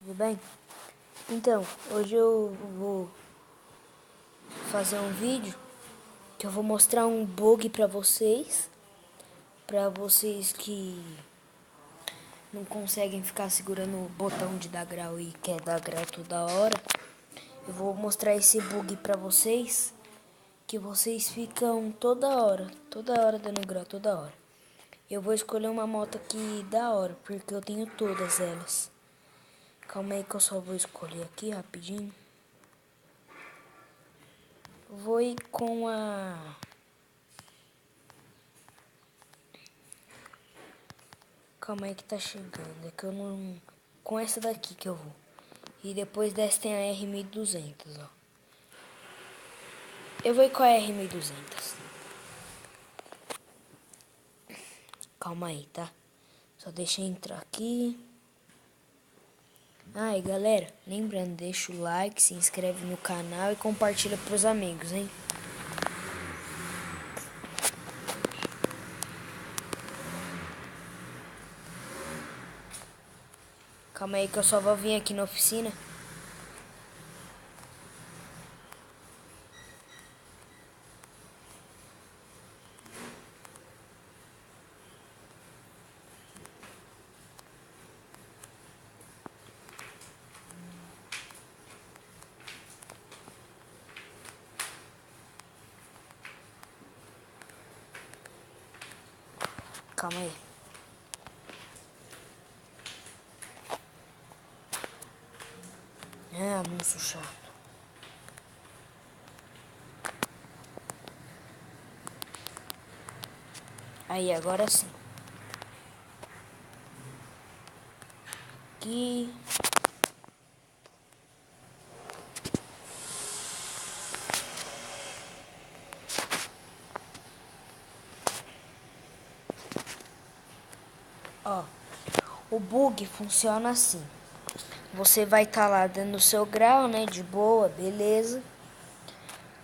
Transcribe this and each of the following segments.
Tudo bem? Então, hoje eu vou fazer um vídeo que eu vou mostrar um bug pra vocês que não conseguem ficar segurando o botão de dar grau e quer dar grau toda hora. Eu vou mostrar esse bug pra vocês, que vocês ficam toda hora dando grau, toda hora. Eu vou escolher uma moto aqui da hora, porque eu tenho todas elas. Calma aí que eu só vou escolher aqui rapidinho. Vou ir com a... Calma aí que tá chegando. É que eu não... Com essa daqui que eu vou. E depois dessa tem a R1200, ó. Eu vou ir com a R1200. Calma aí, tá? Só deixa eu entrar aqui. Ah, e galera, lembrando, deixa o like, se inscreve no canal e compartilha pros amigos, hein? Calma aí que eu só vou vir aqui na oficina. Calma aí. Ah, moço chato. Aí, agora sim. Aqui. Ó, o bug funciona assim. Você vai estar lá dando o seu grau, né, de boa, beleza.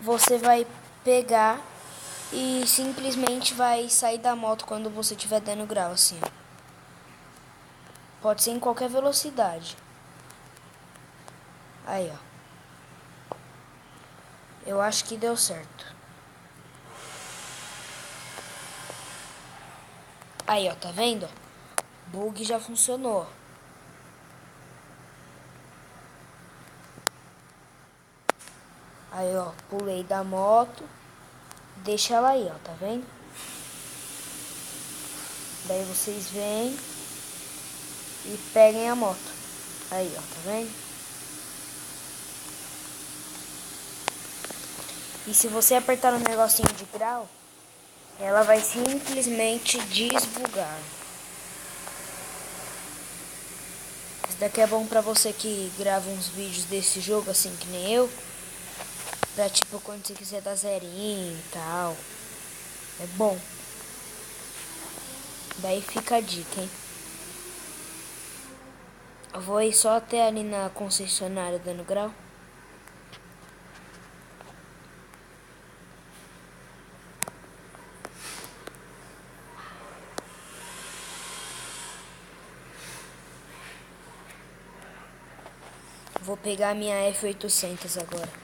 Você vai pegar e simplesmente vai sair da moto quando você estiver dando grau, assim, ó. Pode ser em qualquer velocidade. Aí, ó. Eu acho que deu certo. Aí, ó, tá vendo? Bug já funcionou. Aí, ó, pulei da moto. Deixa ela aí, ó, tá vendo? Daí vocês vêm e peguem a moto. Aí, ó, tá vendo? E se você apertar no negocinho de grau, ela vai simplesmente desbugar. Isso daqui é bom pra você que grava uns vídeos desse jogo, assim que nem eu. Pra tipo quando você quiser dar zerinho e tal. É bom. Daí fica a dica, hein? Eu vou ir só até ali na concessionária dando grau. Vou pegar a minha F800 agora.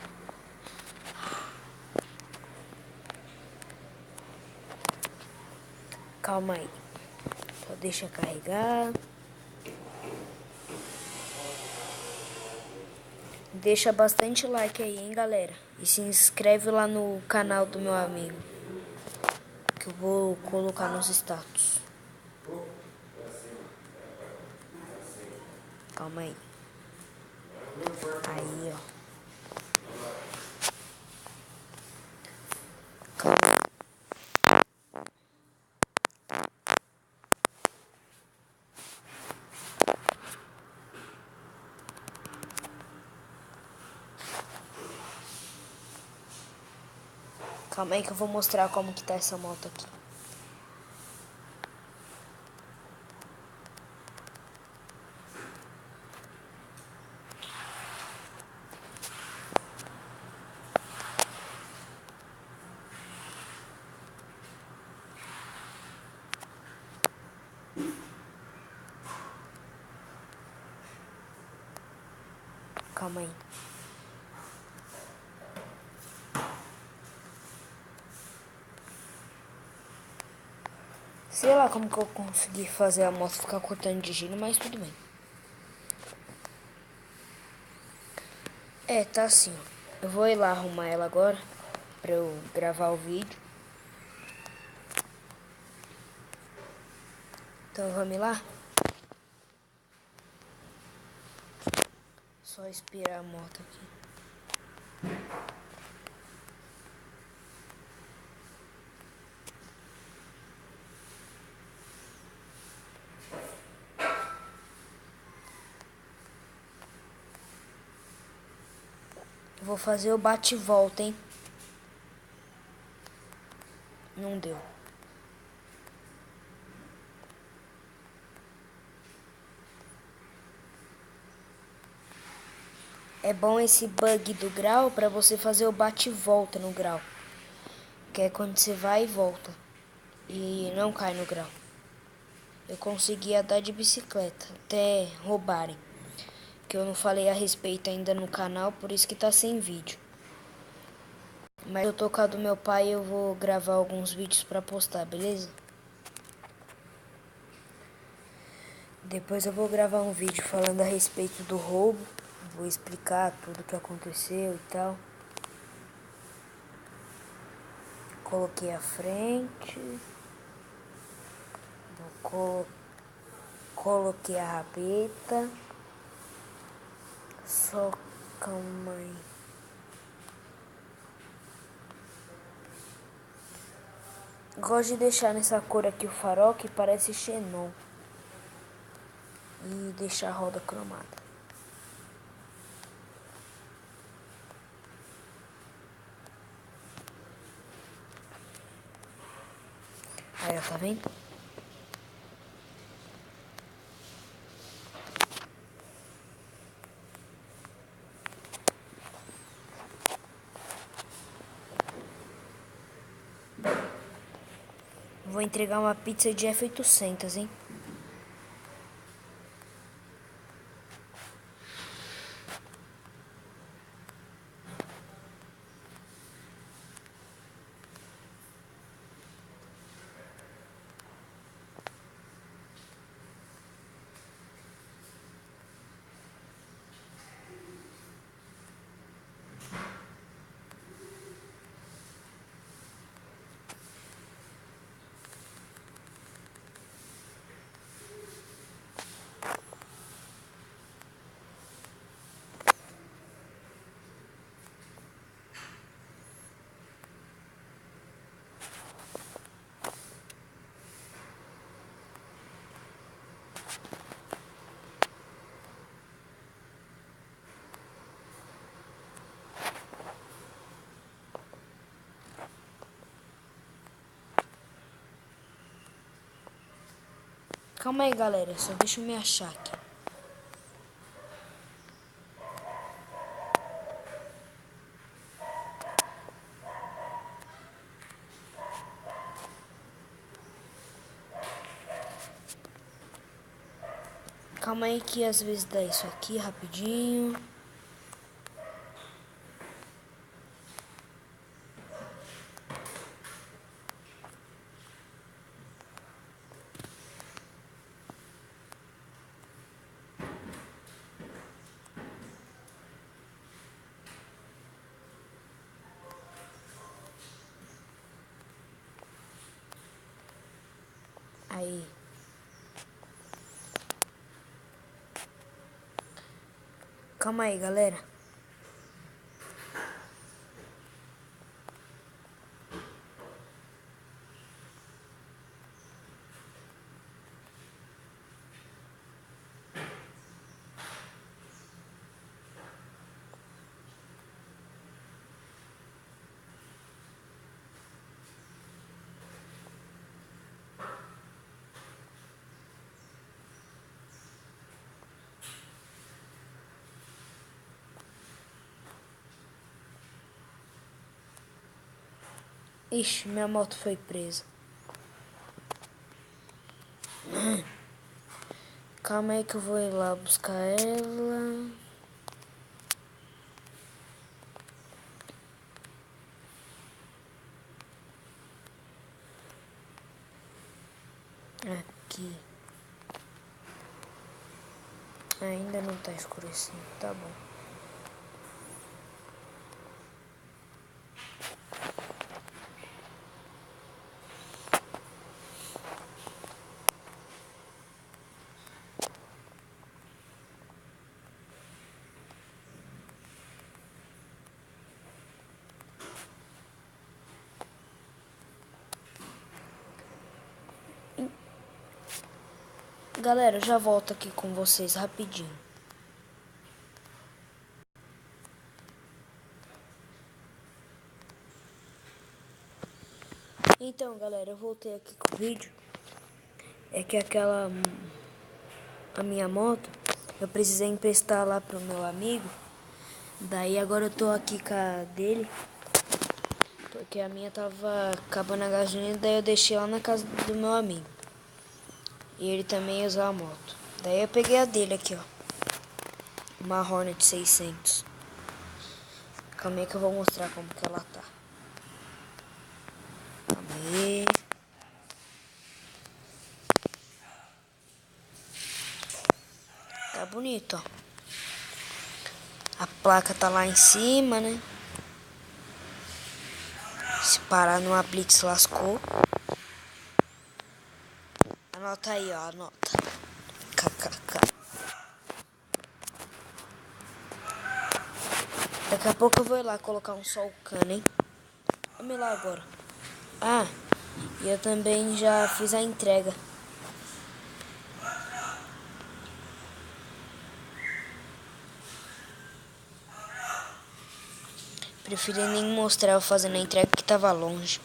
Calma aí. Só deixa carregar. Deixa bastante like aí, hein, galera. E se inscreve lá no canal do meu amigo, que eu vou colocar nos status. Calma aí. Aí, ó. Calma aí que eu vou mostrar como que tá essa moto aqui. Calma aí. Sei lá como que eu consegui fazer a moto ficar cortando de giro, mas tudo bem. É, tá assim, ó. Eu vou ir lá arrumar ela agora, pra eu gravar o vídeo. Então vamos lá? Só esperar a moto aqui. Vou fazer o bate e volta, hein? Não deu. É bom esse bug do grau pra você fazer o bate e volta no grau. Que é quando você vai e volta. E não cai no grau. Eu consegui andar de bicicleta, até roubarem. Que eu não falei a respeito ainda no canal, por isso que tá sem vídeo. Mas eu tô com a do meu pai e eu vou gravar alguns vídeos pra postar, beleza? Depois eu vou gravar um vídeo falando a respeito do roubo. Vou explicar tudo o que aconteceu e tal. Coloquei a frente. Coloquei a rabeta. Só calma aí. Gosto de deixar nessa cor aqui o farol que parece xenon. E deixar a roda cromada. Aí, ó, tá vendo? Vou entregar uma pizza de F800, hein? Calma aí, galera. Só deixa eu me achar aqui. Calma aí que às vezes dá isso aqui rapidinho. Aí. Calma aí, galera. Ixi, minha moto foi presa. Calma aí que eu vou ir lá buscar ela. aqui. Ainda não tá escurecendo, tá bom. Galera, eu já volto aqui com vocês rapidinho. Então, galera, eu voltei aqui com o vídeo. É que a minha moto, eu precisei emprestar lá pro meu amigo. Daí agora eu tô aqui com a dele, porque a minha tava acabando a gasolina, daí eu deixei lá na casa do meu amigo. E ele também ia usar a moto. Daí eu peguei a dele aqui, ó. Uma Hornet 600. Calma aí que eu vou mostrar como que ela tá. Calma aí. Tá bonito, ó. A placa tá lá em cima, né? Se parar numa blitz lascou. Anota aí, ó, anota. KKK. Daqui a pouco eu vou ir lá colocar um sol cano, hein? Vamos lá agora. Ah, e eu também já fiz a entrega. Preferi nem mostrar eu fazendo a entrega porque tava longe.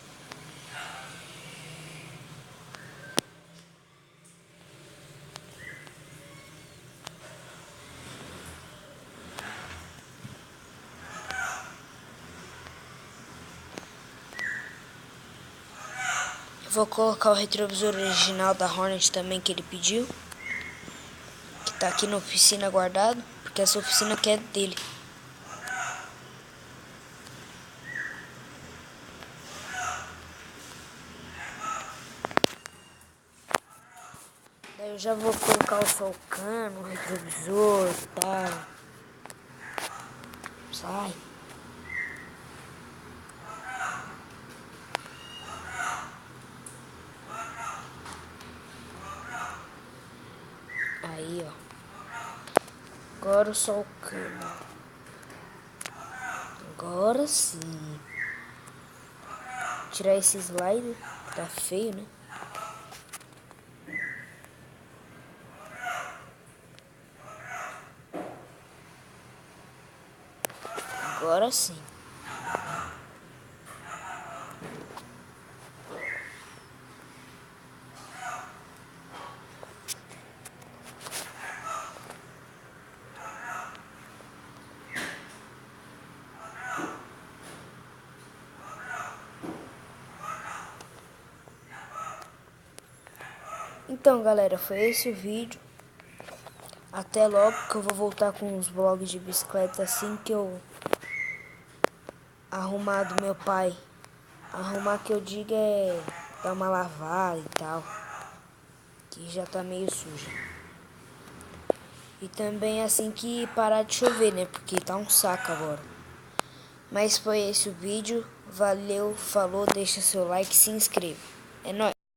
Vou colocar o retrovisor original da Hornet também que ele pediu. Que tá aqui na oficina guardado. Porque essa oficina aqui é dele. Daí eu já vou colocar o sol cano, o retrovisor e tal. Sai. Aí, ó. Agora o sol cano. Agora sim. Tirar esse slider. Tá feio, né? Agora sim. Então, galera, foi esse o vídeo. Até logo, que eu vou voltar com os vlogs de bicicleta assim que eu arrumar do meu pai. Arrumar que eu digo é dar uma lavada e tal, que já tá meio suja. E também assim que parar de chover, né, porque tá um saco agora. Mas foi esse o vídeo. Valeu, falou, deixa seu like e se inscreva. É nóis!